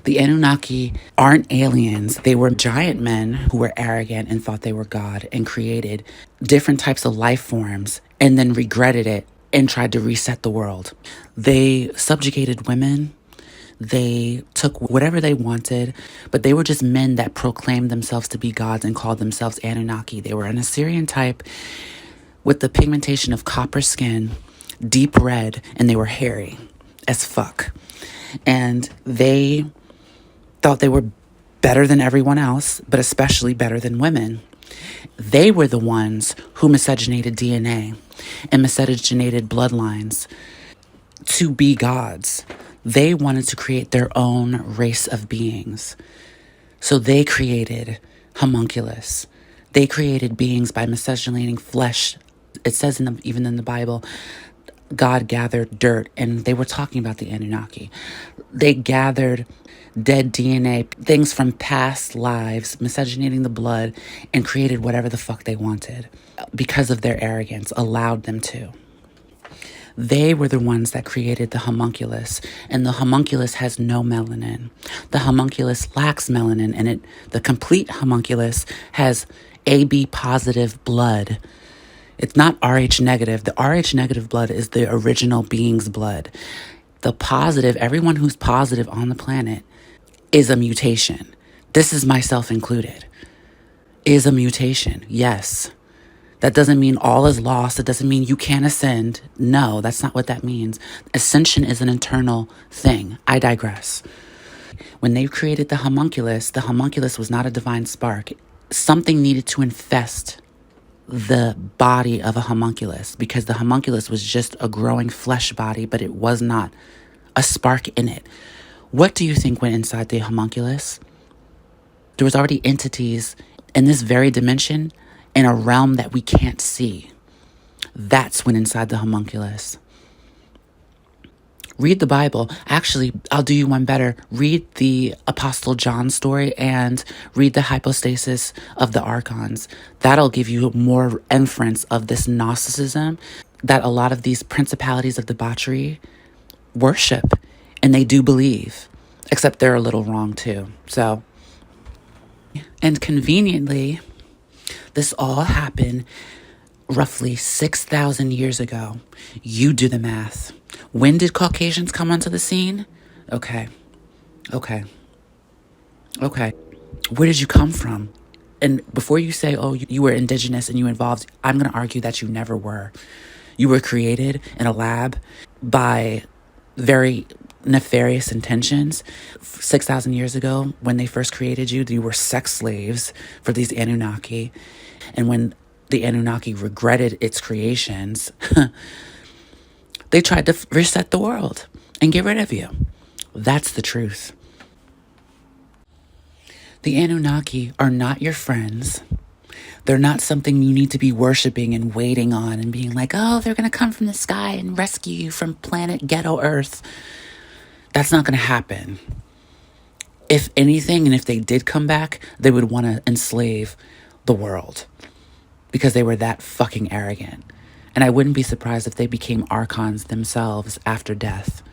The Anunnaki aren't aliens. They were giant men who were arrogant and thought they were God and created different types of life forms and then regretted it and tried to reset the world. They subjugated women. They took whatever they wanted, but they were just men that proclaimed themselves to be gods and called themselves Anunnaki. They were an Assyrian type with the pigmentation of copper skin, deep red, and they were hairy as fuck. And they thought they were better than everyone else, but especially better than women. They were the ones who miscegenated DNA and miscegenated bloodlines to be gods. They wanted to create their own race of beings. So they created homunculus. They created beings by miscegenating flesh. It says even in the Bible, God gathered dirt, and they were talking about the Anunnaki. They gathered dead DNA, things from past lives, miscegenating the blood, and created whatever the fuck they wanted because of their arrogance, allowed them to. They were the ones that created the homunculus, and the homunculus has no melanin. The homunculus lacks melanin, and the complete homunculus has AB positive blood. It's not Rh negative. The Rh negative blood is the original being's blood. The positive, everyone who's positive on the planet, is a mutation. This is myself included. Is a mutation, yes. That doesn't mean all is lost. It doesn't mean you can't ascend. No, that's not what that means. Ascension is an internal thing. I digress. When they created the homunculus was not a divine spark. Something needed to infest the body of a homunculus because the homunculus was just a growing flesh body, but it was not a spark in it. What do you think went inside the homunculus? There was already entities in this very dimension in a realm that we can't see. That's when inside the homunculus. Read the Bible. Actually, I'll do you one better. Read the Apostle John story and read the hypostasis of the archons. That'll give you more inference of this Gnosticism that a lot of these principalities of debauchery worship, and they do believe, except they're a little wrong too. So, and conveniently, this all happened roughly 6,000 years ago. You do the math. When did Caucasians come onto the scene? Okay. Where did you come from? And before you say, oh, you were indigenous and you evolved, I'm going to argue that you never were. You were created in a lab by very nefarious intentions. 6,000 years ago, when they first created you, you were sex slaves for these Anunnaki. And when the Anunnaki regretted its creations, they tried to reset the world and get rid of you. That's the truth. The Anunnaki are not your friends. They're not something you need to be worshiping and waiting on and being like, oh, they're going to come from the sky and rescue you from planet ghetto Earth. That's not going to happen. If anything, and if they did come back, they would want to enslave the world because they were that fucking arrogant. And I wouldn't be surprised if they became archons themselves after death.